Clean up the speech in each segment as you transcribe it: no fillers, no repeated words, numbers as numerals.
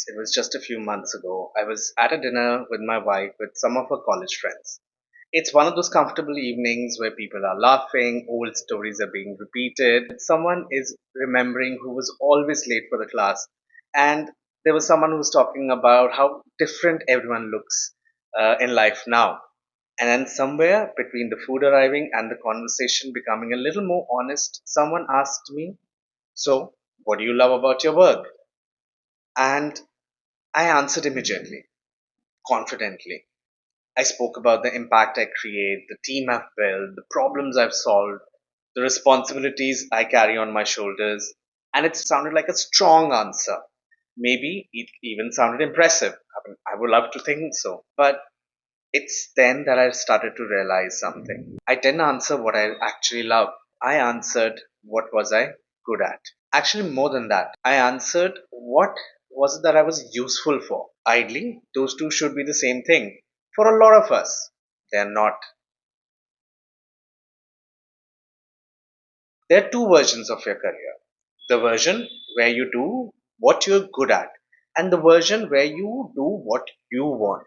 It was just a few months ago. I was at a dinner with my wife with some of her college friends. It's one of those comfortable evenings where people are laughing, old stories are being repeated, someone is remembering who was always late for the class, and there was someone who was talking about how different everyone looks in life now. And then, somewhere between the food arriving and the conversation becoming a little more honest, someone asked me, "So, what do you love about your work?" And I answered immediately, confidently. I spoke about the impact I create, the team I've built, the problems I've solved, the responsibilities I carry on my shoulders, and it sounded like a strong answer. Maybe it even sounded impressive. I would love to think so. But it's then that I started to realize something. I didn't answer what I actually love. I answered what was I good at. Actually, more than that, I answered what was it that I was useful for. Ideally, those two should be the same thing. For a lot of us, they're not. There are two versions of your career: the version where you do what you're good at, and the version where you do what you want.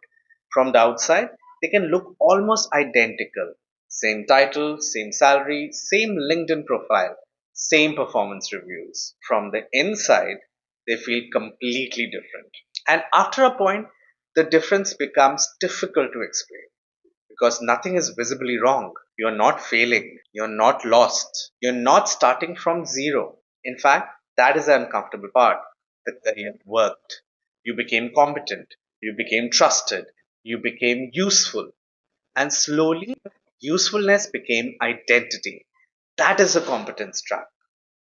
From the outside, they can look almost identical: same title, same salary, same LinkedIn profile, same performance reviews. From the inside, they feel completely different. And after a point, the difference becomes difficult to explain because nothing is visibly wrong. You're not failing. You're not lost. You're not starting from zero. In fact, that is the uncomfortable part. The career worked. You became competent. You became trusted. You became useful. And slowly, usefulness became identity. That is a competence trap.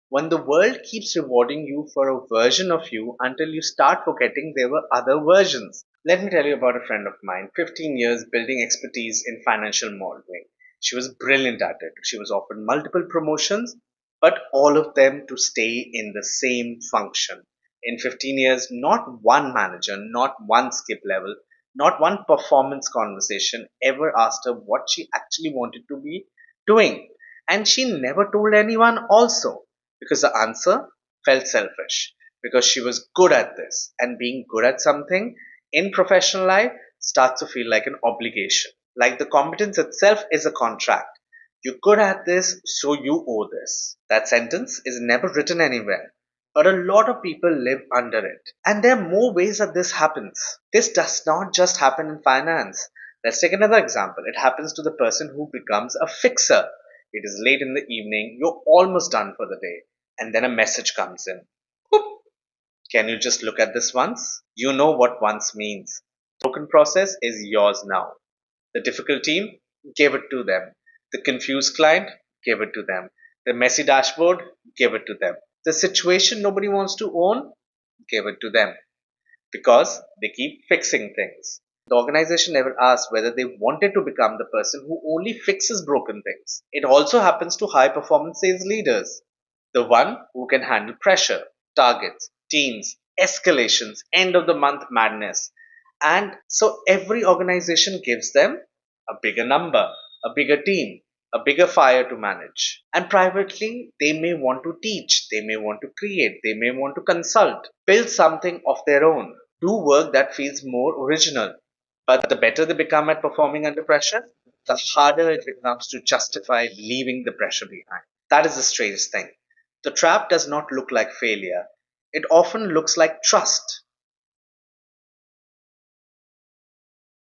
When the world keeps rewarding you for a version of you until you start forgetting there were other versions. Let me tell you about a friend of mine, 15 years building expertise in financial modeling. She was brilliant at it. She was offered multiple promotions, but all of them to stay in the same function. In 15 years, not one manager, not one skip level, not one performance conversation ever asked her what she actually wanted to be doing. And she never told anyone also, because the answer felt selfish, because she was good at this, and being good at something in professional life starts to feel like an obligation, like the competence itself is a contract. You're good at this, so you owe this. That sentence is never written anywhere, but a lot of people live under it. And there are more ways that this happens. This does not just happen in finance. Let's take another example. It happens to the person who becomes a fixer. It is late in the evening, you're almost done for the day, and then a message comes in. Boop. Can you just look at this once? You know what once means. The broken process is yours now. The difficult team, give it to them. The confused client, give it to them. The messy dashboard, give it to them. The situation nobody wants to own, give it to them. Because they keep fixing things. The organization never asked whether they wanted to become the person who only fixes broken things. It also happens to high performance sales leaders, the one who can handle pressure, targets, teams, escalations, end of the month madness. And so every organization gives them a bigger number, a bigger team, a bigger fire to manage. And privately, they may want to teach, they may want to create, they may want to consult, build something of their own, do work that feels more original. But the better they become at performing under pressure, the harder it becomes to justify leaving the pressure behind. That is the strangest thing. The trap does not look like failure, it often looks like trust.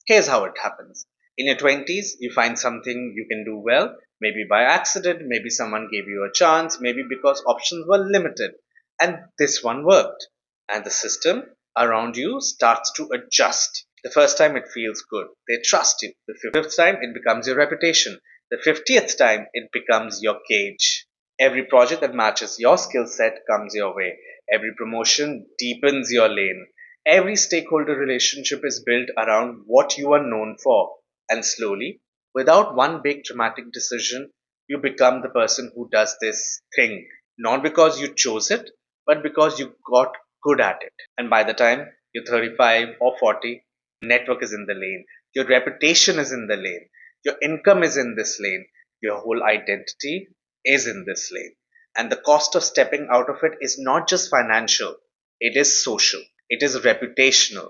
Here's how it happens. In your 20s, you find something you can do well, maybe by accident, maybe someone gave you a chance, maybe because options were limited. And this one worked. And the system around you starts to adjust. The first time it feels good. They trust you. The fifth time it becomes your reputation. The 50th time it becomes your cage. Every project that matches your skill set comes your way. Every promotion deepens your lane. Every stakeholder relationship is built around what you are known for. And slowly, without one big dramatic decision, you become the person who does this thing. Not because you chose it, but because you got good at it. And by the time you're 35 or 40, network is in the lane. Your reputation is in the lane. Your income is in this lane. Your whole identity is in this lane. And the cost of stepping out of it is not just financial, it is social. It is reputational.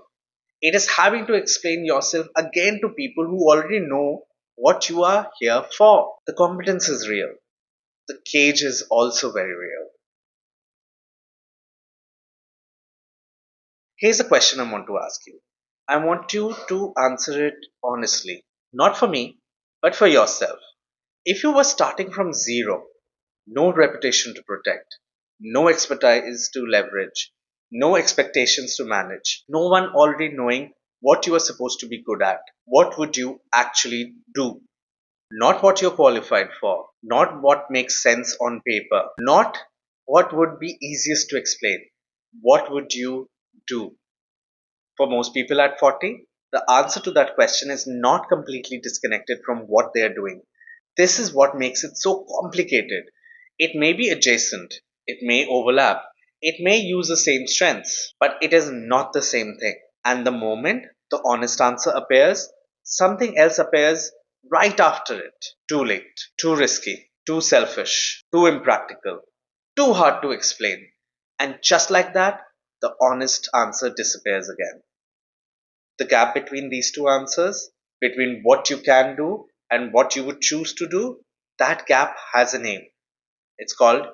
It is having to explain yourself again to people who already know what you are here for. The competence is real. The cage is also very real. Here's a question I want to ask you. I want you to answer it honestly. Not for me, but for yourself. If you were starting from zero, no reputation to protect, no expertise to leverage, no expectations to manage, no one already knowing what you are supposed to be good at, what would you actually do? Not what you're qualified for, not what makes sense on paper, not what would be easiest to explain. What would you do? For most people at 40, the answer to that question is not completely disconnected from what they are doing. This is what makes it so complicated. It may be adjacent, it may overlap, it may use the same strengths, but it is not the same thing. And the moment the honest answer appears, something else appears right after it. Too late, too risky, too selfish, too impractical, too hard to explain. And just like that, the honest answer disappears again. The gap between these two answers, between what you can do and what you would choose to do, that gap has a name. It's called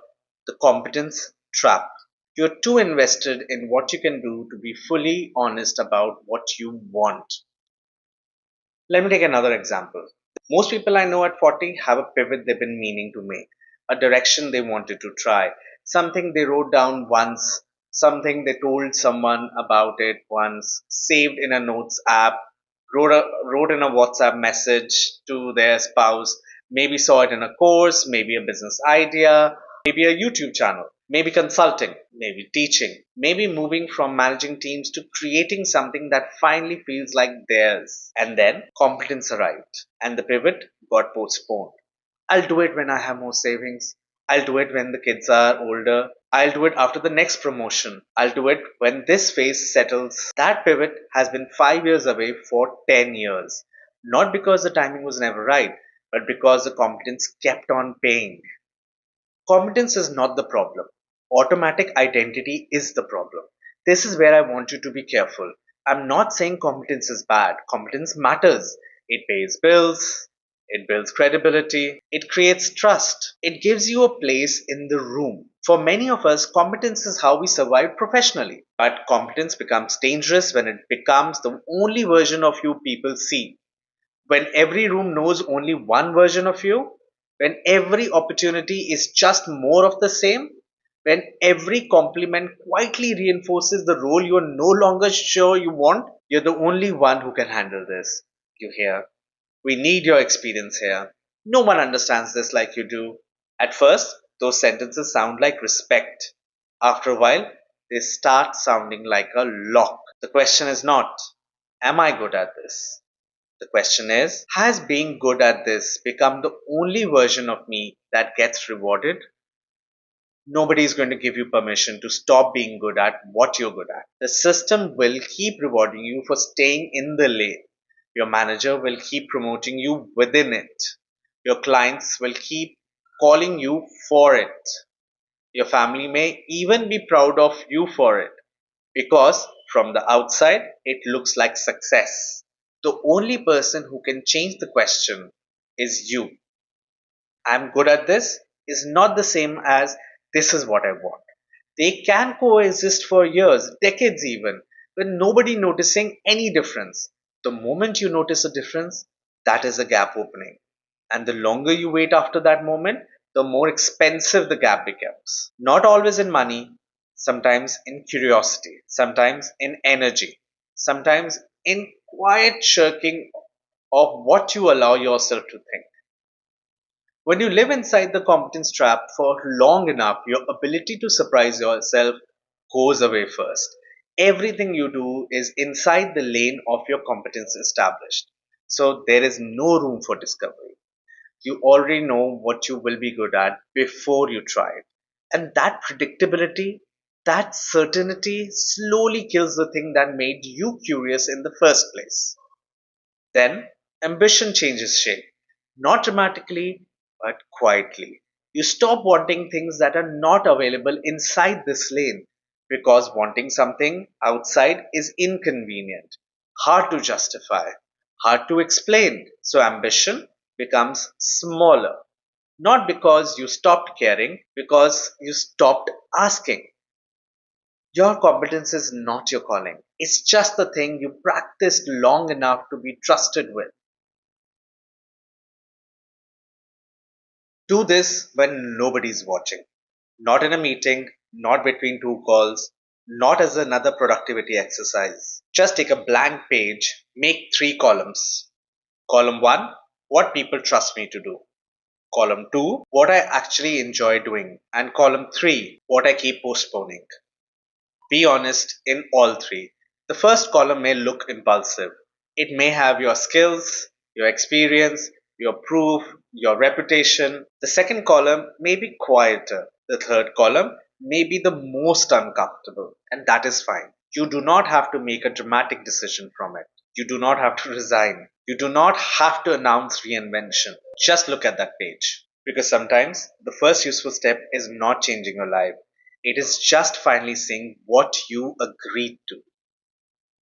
the competence trap. You're too invested in what you can do to be fully honest about what you want. Let me take another example. Most people I know at 40 have a pivot they've been meaning to make, a direction they wanted to try, something they wrote down once, something they told someone about it once, saved in a notes app, wrote in a WhatsApp message to their spouse, maybe saw it in a course, maybe a business idea, maybe a YouTube channel, maybe consulting, maybe teaching, maybe moving from managing teams to creating something that finally feels like theirs. And then competence arrived and the pivot got postponed. I'll do it when I have more savings. I'll do it when the kids are older. I'll do it after the next promotion. I'll do it when this phase settles. That pivot has been 5 years away for 10 years. Not because the timing was never right, but because the competence kept on paying. Competence is not the problem. Automatic identity is the problem. This is where I want you to be careful. I'm not saying competence is bad. Competence matters. It pays bills. It builds credibility. It creates trust. It gives you a place in the room. For many of us, competence is how we survive professionally. But competence becomes dangerous when it becomes the only version of you people see. When every room knows only one version of you, when every opportunity is just more of the same, when every compliment quietly reinforces the role you are no longer sure you want, you're the only one who can handle this. You hear? We need your experience here. No one understands this like you do. At first, those sentences sound like respect. After a while, they start sounding like a lock. The question is not, am I good at this? The question is, has being good at this become the only version of me that gets rewarded? Nobody is going to give you permission to stop being good at what you're good at. The system will keep rewarding you for staying in the lane. Your manager will keep promoting you within it. Your clients will keep calling you for it. Your family may even be proud of you for it because from the outside it looks like success. The only person who can change the question is you. I'm good at this is not the same as this is what I want. They can coexist for years, decades even, with nobody noticing any difference. The moment you notice a difference, that is a gap opening. And the longer you wait after that moment, the more expensive the gap becomes. Not always in money, sometimes in curiosity, sometimes in energy, sometimes in quiet shirking of what you allow yourself to think. When you live inside the competence trap for long enough, your ability to surprise yourself goes away first. Everything you do is inside the lane of your competence established. So there is no room for discovery. You already know what you will be good at before you try it. And that predictability, that certainty slowly kills the thing that made you curious in the first place. Then ambition changes shape, not dramatically, but quietly. You stop wanting things that are not available inside this lane Because wanting something outside is inconvenient, hard to justify, hard to explain. So ambition becomes smaller. Not because you stopped caring, because you stopped asking. Your competence is not your calling. It's just the thing you practiced long enough to be trusted with. Do this when nobody's watching. Not in a meeting, not between two calls, not as another productivity exercise. Just take a blank page, make three columns. Column 1, what people trust me to do. Column 2, what I actually enjoy doing. And column 3, what I keep postponing. Be honest in all three. The first column may look impulsive. It may have your skills, your experience, your proof, your reputation. The second column may be quieter. The third column may be the most uncomfortable, and that is fine. You do not have to make a dramatic decision from it. You do not have to resign. You do not have to announce reinvention. Just look at that page. Because sometimes the first useful step is not changing your life. It is just finally saying what you agreed to.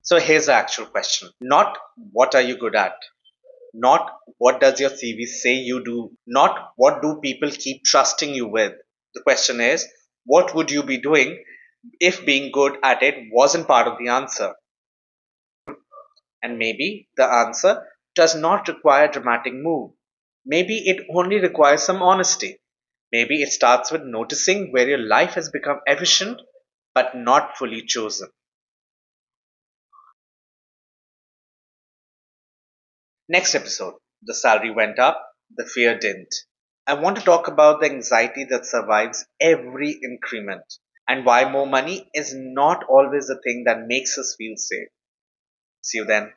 So here's the actual question. Not what are you good at? Not what does your CV say you do? Not what do people keep trusting you with? The question is, what would you be doing if being good at it wasn't part of the answer? And maybe the answer does not require a dramatic move. Maybe it only requires some honesty. Maybe it starts with noticing where your life has become efficient but not fully chosen. Next episode, the salary went up, the fear didn't. I want to talk about the anxiety that survives every increment and why more money is not always the thing that makes us feel safe. See you then.